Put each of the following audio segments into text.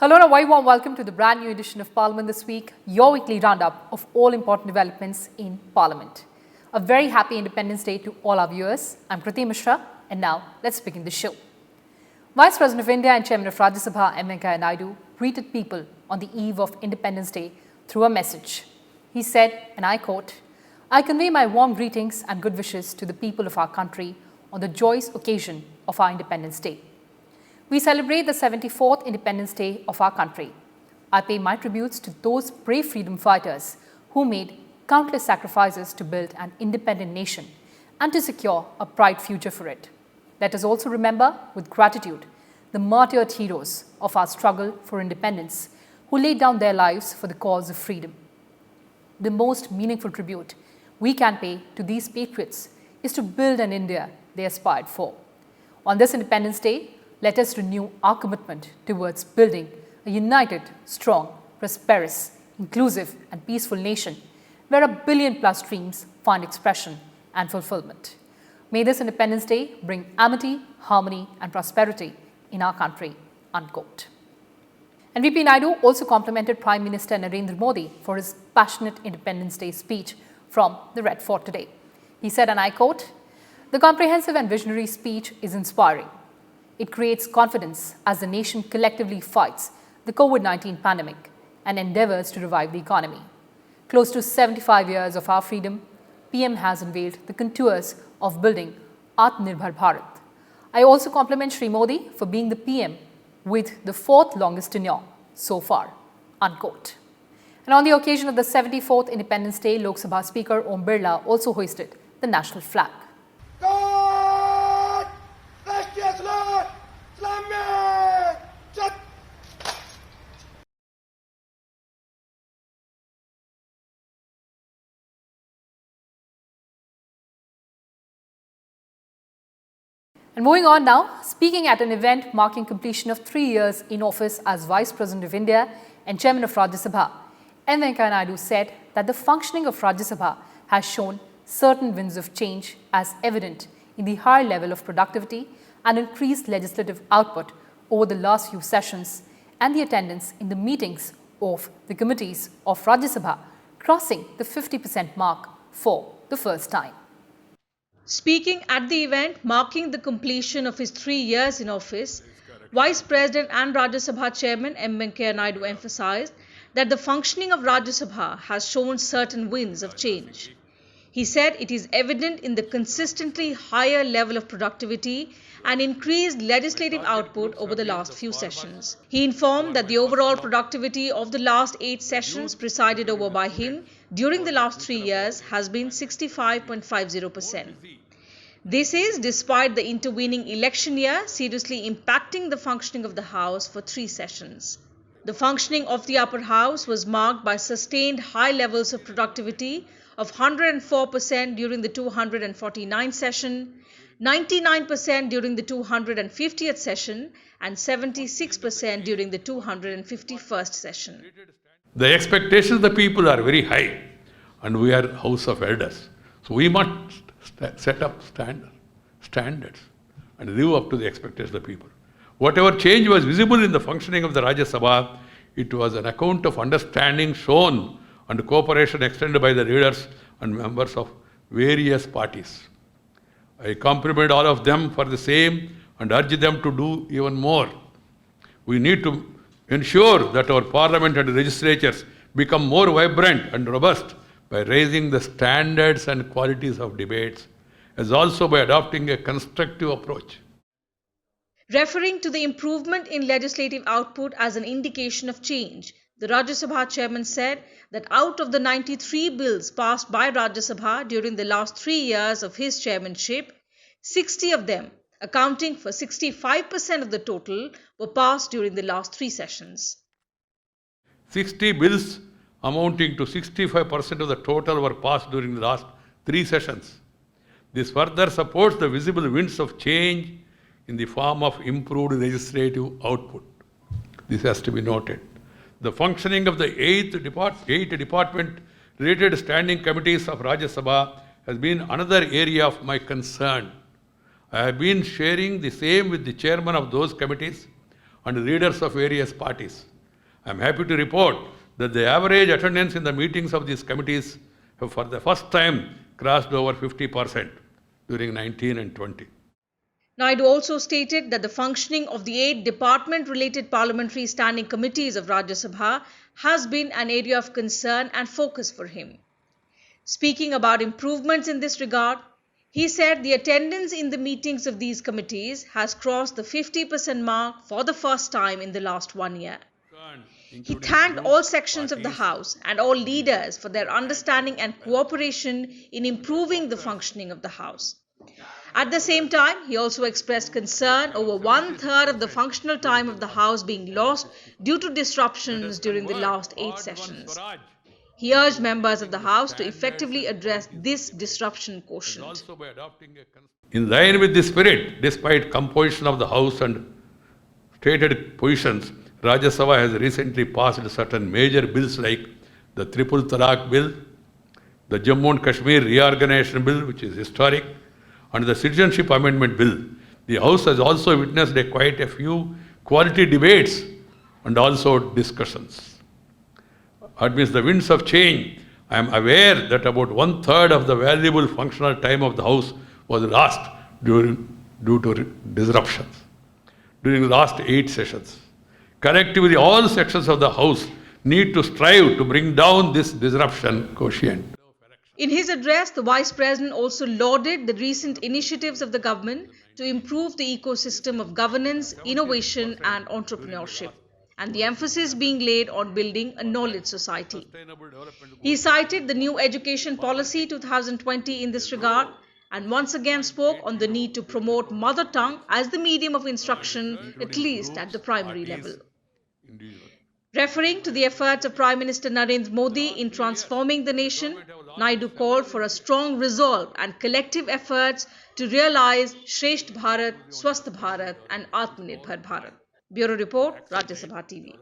Hello and a very warm welcome to the brand new edition of Parliament This Week, your weekly roundup of all important developments in Parliament. A very happy Independence Day to all our viewers. I'm Kriti Mishra and now let's begin the show. Vice President of India and Chairman of Rajya Sabha M. Venkaiah Naidu greeted people on the eve of Independence Day through a message. He said, and I quote, "I convey my warm greetings and good wishes to the people of our country on the joyous occasion of our Independence Day. We celebrate the 74th Independence Day of our country. I pay my tributes to those brave freedom fighters who made countless sacrifices to build an independent nation and to secure a bright future for it. Let us also remember with gratitude the martyred heroes of our struggle for independence who laid down their lives for the cause of freedom. The most meaningful tribute we can pay to these patriots is to build an India they aspired for. On this Independence Day, let us renew our commitment towards building a united, strong, prosperous, inclusive and peaceful nation where 1 billion plus dreams find expression and fulfillment. May this Independence Day bring amity, harmony and prosperity in our country." Unquote. And VP Naidu also complimented Prime Minister Narendra Modi for his passionate Independence Day speech from the Red Fort today. He said, and I quote, "The comprehensive and visionary speech is inspiring. It creates confidence as the nation collectively fights the COVID-19 pandemic and endeavors to revive the economy. Close to 75 years of our freedom, PM has unveiled the contours of building Atmanirbhar Bharat. I also compliment Shri Modi for being the PM with the 4th longest tenure so far." Unquote. And on the occasion of the 74th Independence Day, Lok Sabha Speaker Om Birla also hoisted the national flag. And moving on now, speaking at an event marking completion of 3 years in office as Vice President of India and Chairman of Rajya Sabha, M. Venkaiah Naidu said that the functioning of Rajya Sabha has shown certain winds of change as evident in the high level of productivity and increased legislative output over the last few sessions and the attendance in the meetings of the committees of Rajya Sabha crossing the 50% mark for the first time. Speaking at the event marking the completion of his 3 years in office, Vice President and Rajya Sabha Chairman M. Venkaiah Naidu emphasized that the functioning of Rajya Sabha has shown certain winds of change. He said it is evident in the consistently higher level of productivity and increased legislative output over the last few sessions. He informed that the overall productivity of the last 8 sessions presided over by him during the last 3 years has been 65.50%. This is despite the intervening election year seriously impacting the functioning of the House for 3 sessions. The functioning of the upper house was marked by sustained high levels of productivity of 104% during the 249th session, 99% during the 250th session and 76% during the 251st session. The expectations of the people are very high and we are House of Elders. So we must set up standards and live up to the expectations of the people. Whatever change was visible in the functioning of the Rajya Sabha, it was an account of understanding shown and cooperation extended by the leaders and members of various parties. I compliment all of them for the same and urge them to do even more. We need to ensure that our parliament and legislatures become more vibrant and robust by raising the standards and qualities of debates, as also by adopting a constructive approach. Referring to the improvement in legislative output as an indication of change, the Rajya Sabha chairman said that out of the 93 bills passed by Rajya Sabha during the last 3 years of his chairmanship, 60 of them, accounting for 65% of the total, were passed during the last 3 sessions. 60 bills amounting to 65% of the total were passed during the last 3 sessions. This further supports the visible winds of change in the form of improved legislative output. This has to be noted. The functioning of the 8 department-related standing committees of Rajya Sabha has been another area of my concern. I have been sharing the same with the chairman of those committees and leaders of various parties. I am happy to report that the average attendance in the meetings of these committees have for the first time crossed over 50% during 19 and 20. Naidu also stated that the functioning of the 8 department-related parliamentary standing committees of Rajya Sabha has been an area of concern and focus for him. Speaking about improvements in this regard, he said the attendance in the meetings of these committees has crossed the 50% mark for the first time in the last 1 year. He thanked all sections of the House and all leaders for their understanding and cooperation in improving the functioning of the House. At the same time, he also expressed concern over 1/3 of the functional time of the House being lost due to disruptions during the last 8 sessions. He urged members of the House to effectively address this disruption quotient. In line with this spirit, despite composition of the House and stated positions, Rajya Sabha has recently passed certain major bills like the Triple Talaq Bill, the Jammu and Kashmir Reorganization Bill, which is historic, and the Citizenship Amendment Bill. The House has also witnessed quite a few quality debates and also discussions. Amidst the winds of change, I am aware that about 1/3 of the valuable functional time of the House was lost due to disruptions during the last 8 sessions. Collectively, all sections of the House need to strive to bring down this disruption quotient. In his address, the Vice President also lauded the recent initiatives of the government to improve the ecosystem of governance, innovation and entrepreneurship, and the emphasis being laid on building a knowledge society. He cited the new education policy 2020 in this regard and once again spoke on the need to promote mother tongue as the medium of instruction, at least at the primary level. Referring to the efforts of Prime Minister Narendra Modi in transforming the nation, Naidu called for a strong resolve and collective efforts to realize Shresth Bharat, Swasth Bharat and Atmanirbhar Bharat. Bureau Report, Rajya Sabha TV.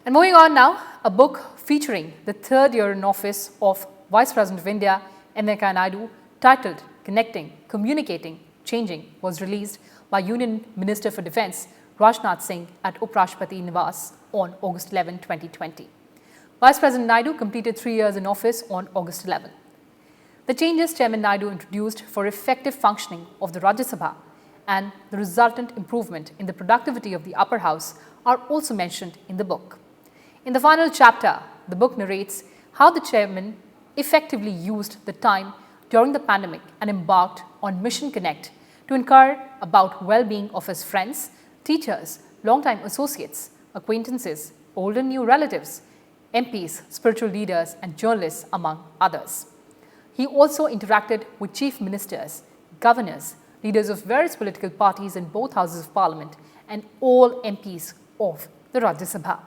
And moving on now, a book featuring the 3rd year in office of Vice President of India, M. Venkaiah Naidu, titled Connecting, Communicating, Changing, was released by Union Minister for Defence Rajnath Singh at Uprashtrapati Niwas on August 11, 2020. Vice President Naidu completed 3 years in office on August 11. The changes Chairman Naidu introduced for effective functioning of the Rajya Sabha and the resultant improvement in the productivity of the upper house are also mentioned in the book. In the final chapter, the book narrates how the chairman effectively used the time during the pandemic and embarked on Mission Connect to inquire about well-being of his friends, teachers, long-time associates, acquaintances, old and new relatives, MPs, spiritual leaders and journalists, among others. He also interacted with chief ministers, governors, leaders of various political parties in both houses of parliament and all MPs of the Rajya Sabha.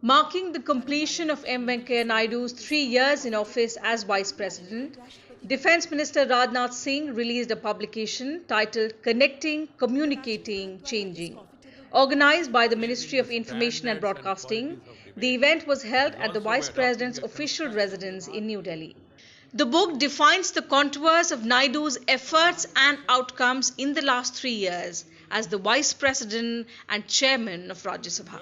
Marking the completion of M. Venkaiah Naidu's 3 years in office as Vice President, Defence Minister Rajnath Singh released a publication titled Connecting, Communicating, Changing. Organised by the Ministry of Information and Broadcasting, the event was held at the Vice President's official residence in New Delhi. The book defines the contours of Naidu's efforts and outcomes in the last 3 years as the Vice President and Chairman of Rajya Sabha.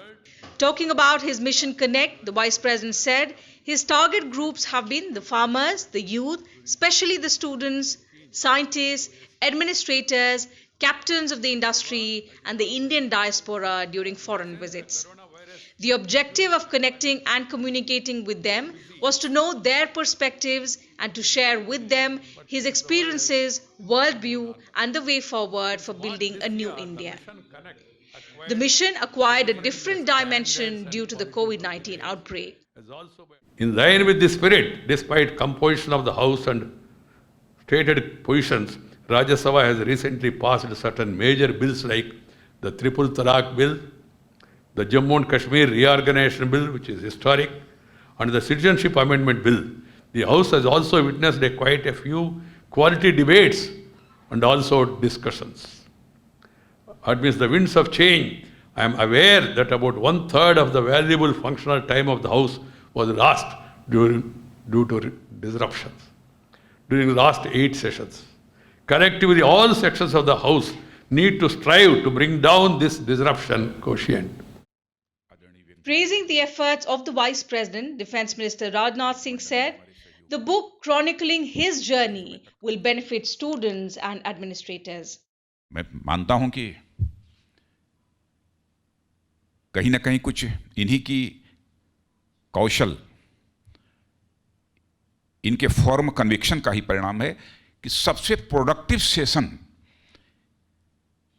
Talking about his Mission Connect, the Vice President said his target groups have been the farmers, the youth, especially the students, scientists, administrators, captains of the industry and the Indian diaspora during foreign visits. The objective of connecting and communicating with them was to know their perspectives and to share with them his experiences, worldview and the way forward for building a new India. The mission acquired a different dimension due to the COVID-19 outbreak. In line with this spirit, despite composition of the House and stated positions, Rajya Sabha has recently passed certain major bills like the Triple Talaq Bill, the Jammu and Kashmir Reorganization Bill, which is historic, and the Citizenship Amendment Bill. The House has also witnessed quite a few quality debates and also discussions. Amidst the winds of change, I am aware that about 1/3 of the valuable functional time of the House was lost due to disruptions during the last 8 sessions. Collectively, all sections of the House need to strive to bring down this disruption quotient. Praising the efforts of the Vice President, Defence Minister Rajnath Singh said, the book chronicling his journey will benefit students and administrators. मैं मानता हूं कि कहीं ना कहीं कुछ इन्हीं की कौशल, इनके फॉर्म कन्विक्शन का ही परिणाम है कि सबसे प्रोडक्टिव सेशन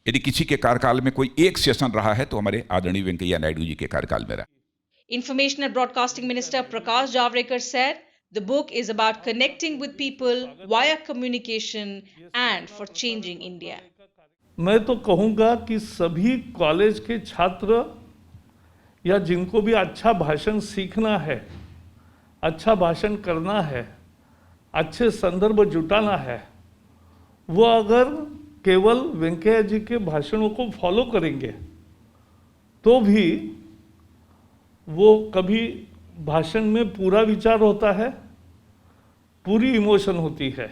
यदि किसी के कार्यकाल में कोई एक सेशन रहा है तो हमारे आदरणीय वेंकैया नायडू जी के कार्यकाल में रहा. Information and Broadcasting Minister Prakash Javadekar said, the book is about connecting with people via communication and for changing India. मैं तो कहूँगा कि सभी कॉलेज के छात्र या जिनको भी अच्छा भाषण सीखना है, अच्छा भाषण करना है, अच्छे संदर्भ जुटाना है, वो अगर केवल वेंकैया जी के भाषणों को फॉलो करेंगे तो भी वो कभी भाषण में पूरा विचार होता है, पूरी इमोशन होती है.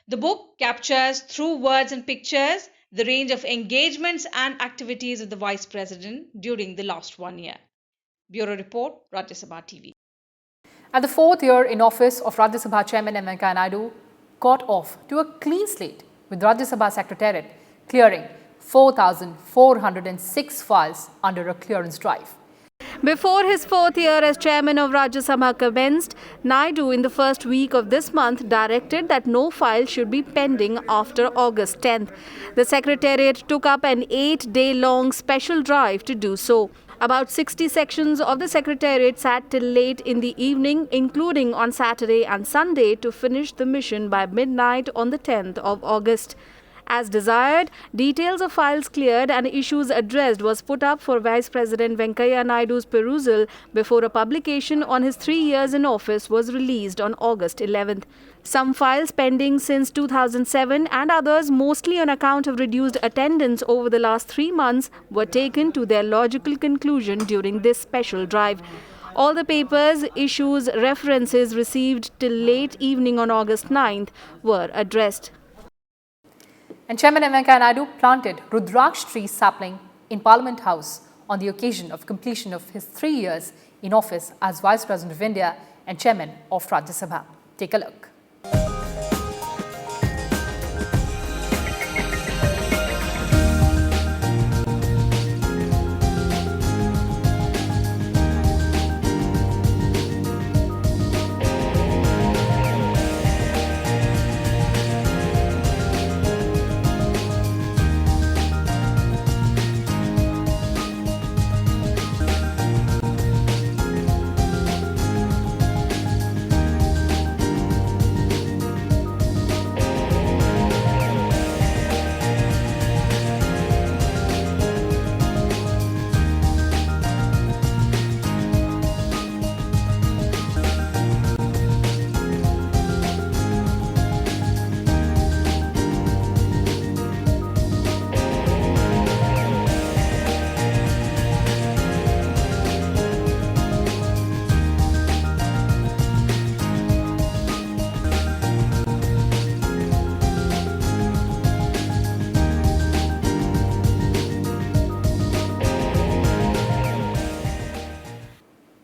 The book captures through words and pictures the range of engagements and activities of the Vice President during the last 1 year. Bureau Report, Rajya Sabha TV. And the fourth year in office of Rajya Sabha Chairman M. Venkaiah Naidu got off to a clean slate with Rajya Sabha Secretariat clearing 4,406 files under a clearance drive. Before his fourth year as chairman of Rajya Sabha commenced, Naidu in the first week of this month directed that no file should be pending after August 10th. The Secretariat took up an 8-day-long special drive to do so. About 60 sections of the Secretariat sat till late in the evening, including on Saturday and Sunday, to finish the mission by midnight on the 10th of August. As desired, details of files cleared and issues addressed was put up for Vice President Venkaiah Naidu's perusal before a publication on his 3 years in office was released on August 11th. Some files pending since 2007 and others, mostly on account of reduced attendance over the last 3 months, were taken to their logical conclusion during this special drive. All the papers, issues, references received till late evening on August 9th were addressed. And Chairman M. Venkaiah Naidu planted Rudraksh tree sapling in Parliament House on the occasion of completion of his 3 years in office as Vice President of India and Chairman of Rajya Sabha. Take a look.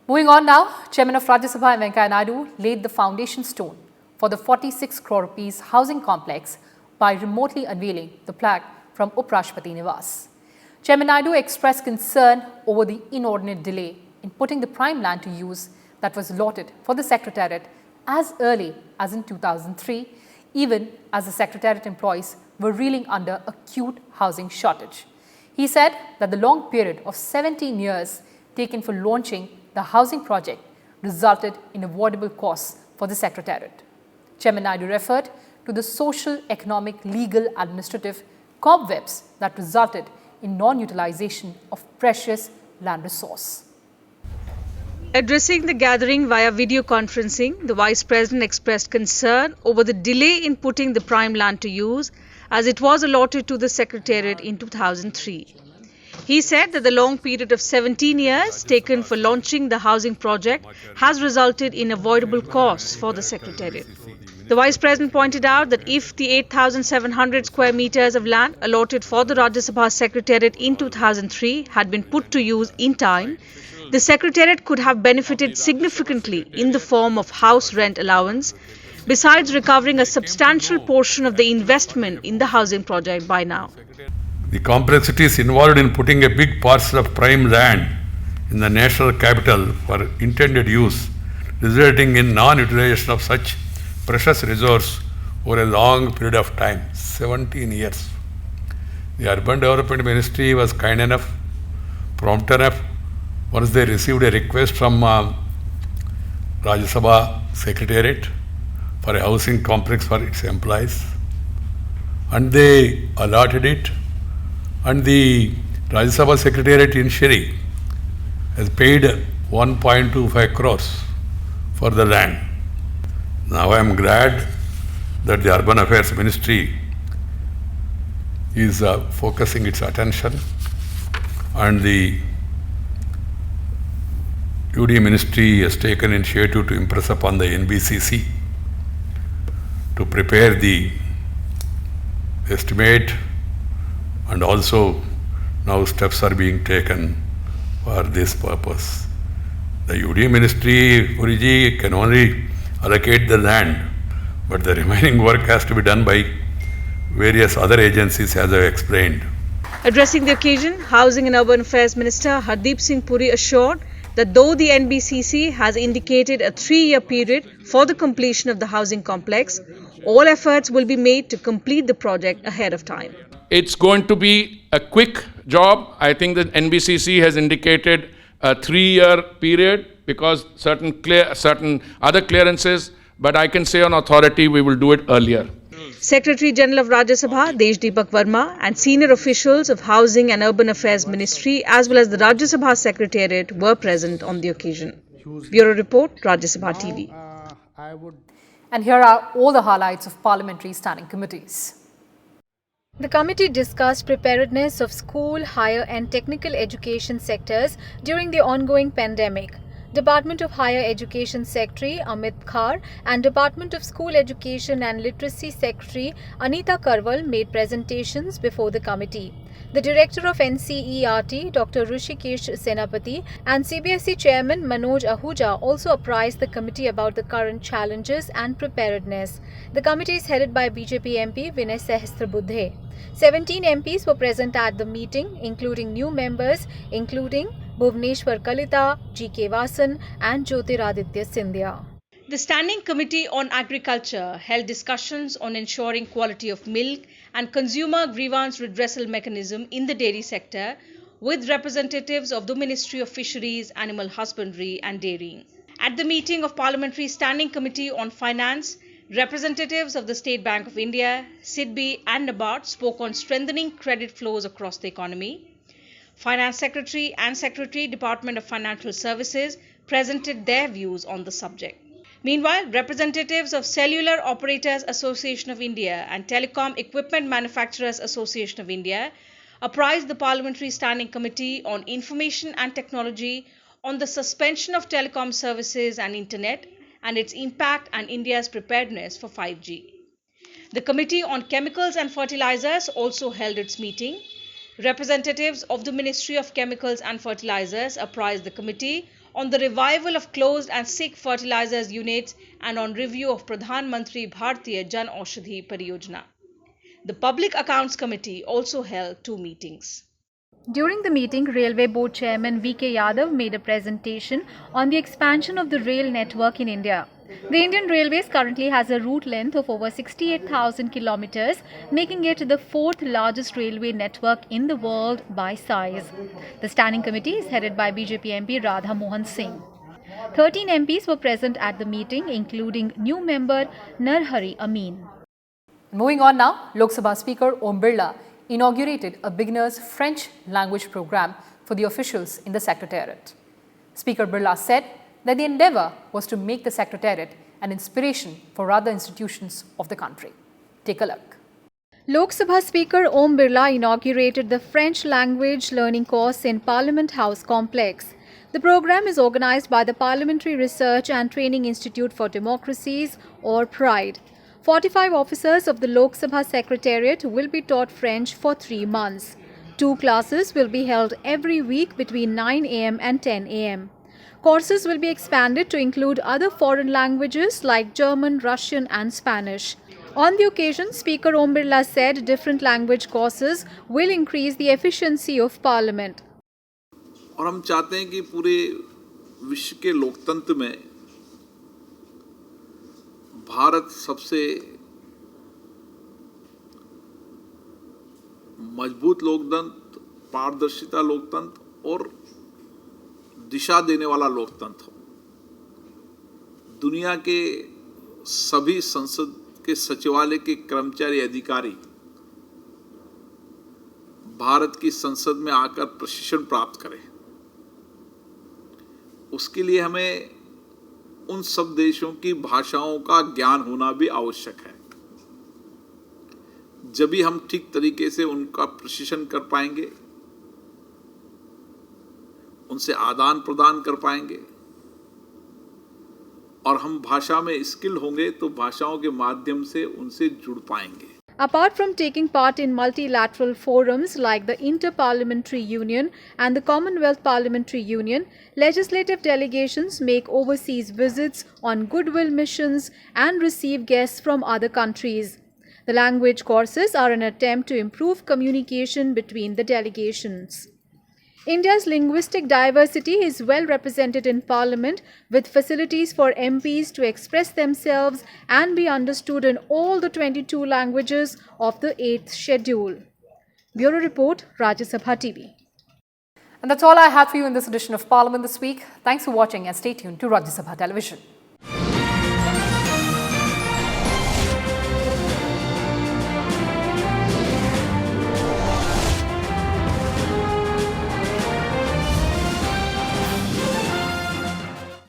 Moving on now, Chairman of Rajya Sabha M. Venkaiah Naidu laid the foundation stone for the 46 crore rupees housing complex by remotely unveiling the plaque from Uprashpati Niwas. Chairman Naidu expressed concern over the inordinate delay in putting the prime land to use that was allotted for the Secretariat as early as in 2003, even as the Secretariat employees were reeling under acute housing shortage. He said that the long period of 17 years taken for launching the housing project resulted in avoidable costs for the Secretariat. Chairman Naidu referred to the social, economic, legal, administrative cobwebs that resulted in non-utilization of precious land resource. Addressing the gathering via video conferencing, the Vice President expressed concern over the delay in putting the prime land to use as it was allotted to the Secretariat in 2003. He said that the long period of 17 years taken for launching the housing project has resulted in avoidable costs for the Secretariat. The Vice President pointed out that if the 8,700 square meters of land allotted for the Rajya Sabha Secretariat in 2003 had been put to use in time, the Secretariat could have benefited significantly in the form of house rent allowance, besides recovering a substantial portion of the investment in the housing project by now. The complexities involved in putting a big parcel of prime land in the national capital for intended use, resulting in non-utilization of such precious resource over a long period of time, 17 years. The Urban Development Ministry was kind enough, prompt enough, once they received a request from Rajya Sabha Secretariat for a housing complex for its employees, and they allotted it, and the Rajya Sabha Secretariat initially has paid 1.25 crores for the land. Now I am glad that the Urban Affairs Ministry is focusing its attention, and the UD Ministry has taken initiative to impress upon the NBCC to prepare the estimate, and also now steps are being taken for this purpose. The UD Ministry, Puriji, can only allocate the land, but the remaining work has to be done by various other agencies, as I explained. Addressing the occasion, Housing and Urban Affairs Minister Hardeep Singh Puri assured that though the NBCC has indicated a 3-year period for the completion of the housing complex, all efforts will be made to complete the project ahead of time. It's going to be a quick job. I think the NBCC has indicated a 3-year period because certain other clearances, but I can say on authority we will do it earlier. Secretary General of Rajya Sabha, Deep Verma, and senior officials of Housing and Urban Affairs Ministry as well as the Rajya Sabha Secretariat were present on the occasion. Bureau Report, Rajya Sabha TV. And here are all the highlights of parliamentary standing committees. The committee discussed preparedness of school, higher and technical education sectors during the ongoing pandemic. Department of Higher Education Secretary Amit Khar and Department of School Education and Literacy Secretary Anita Karwal made presentations before the committee. The Director of NCERT, Dr. Rishikesh Senapati, and CBSE Chairman Manoj Ahuja also apprised the committee about the current challenges and preparedness. The committee is headed by BJP MP Vinay Sahasrabudhe. 17 MPs were present at the meeting, including new members, including Bhuvneshwar Kalita, G.K. Vasan and Jyotiraditya Scindia. The Standing Committee on Agriculture held discussions on ensuring quality of milk and consumer grievance redressal mechanism in the dairy sector with representatives of the Ministry of Fisheries, Animal Husbandry and Dairying. At the meeting of Parliamentary Standing Committee on Finance, representatives of the State Bank of India, SIDBI and NABARD spoke on strengthening credit flows across the economy. Finance Secretary and Secretary, Department of Financial Services presented their views on the subject. Meanwhile, representatives of Cellular Operators Association of India and Telecom Equipment Manufacturers Association of India apprised the Parliamentary Standing Committee on Information and Technology on the suspension of telecom services and internet and its impact and India's preparedness for 5G. The Committee on Chemicals and Fertilizers also held its meeting. Representatives of the Ministry of Chemicals and Fertilizers apprised the committee on the revival of closed and sick fertilizers units and on review of Pradhan Mantri Bharatiya Jan Aushadhi Pariyojana. The Public Accounts Committee also held 2 meetings. During the meeting, Railway Board Chairman V.K. Yadav made a presentation on the expansion of the rail network in India. The Indian Railways currently has a route length of over 68,000 kilometers, making it the 4th largest railway network in the world by size. The Standing Committee is headed by BJP MP Radha Mohan Singh. 13 MPs were present at the meeting, including new member Narhari Amin. Moving on now, Lok Sabha Speaker Om Birla inaugurated a beginner's French language program for the officials in the Secretariat. Speaker Birla said that the endeavour was to make the Secretariat an inspiration for other institutions of the country. Take a look. Lok Sabha Speaker Om Birla inaugurated the French language learning course in Parliament House complex. The program is organised by the Parliamentary Research and Training Institute for Democracies, or PRIDE. 45 officers of the Lok Sabha Secretariat will be taught French for 3 months. 2 classes will be held every week between 9 am and 10 am. Courses will be expanded to include other foreign languages like German, Russian and Spanish. On the occasion, Speaker Om Birla said different language courses will increase the efficiency of Parliament. और हम चाहते हैं कि पूरे विश्व के लोकतंत्र में भारत सबसे मजबूत लोकतंत्र, पारदर्शिता लोकतंत्र और दिशा देने वाला लोकतंत्र हो। दुनिया के सभी संसद के सचिवालय के कर्मचारी अधिकारी भारत की संसद में आकर प्रशिक्षण प्राप्त करें। उसके लिए हमें उन सब देशों की भाषाओं का ज्ञान होना भी आवश्यक है। जब भी हम ठीक तरीके से उनका प्रशिक्षण कर पाएंगे, उनसे आदान प्रदान कर पाएंगे और हम भाषा में स्किल होंगे तो भाषाओं के माध्यम से उनसे जुड़ पाएंगे। Apart from taking part in multilateral forums like the Inter-Parliamentary Union and the Commonwealth Parliamentary Union, legislative delegations make overseas visits on goodwill missions and receive guests from other countries. The language courses are an attempt to improve communication between the delegations. India's linguistic diversity is well represented in Parliament, with facilities for MPs to express themselves and be understood in all the 22 languages of the 8th schedule. Bureau Report, Rajya Sabha TV. And that's all I have for you in this edition of Parliament this week. Thanks for watching and stay tuned to Rajya Sabha Television.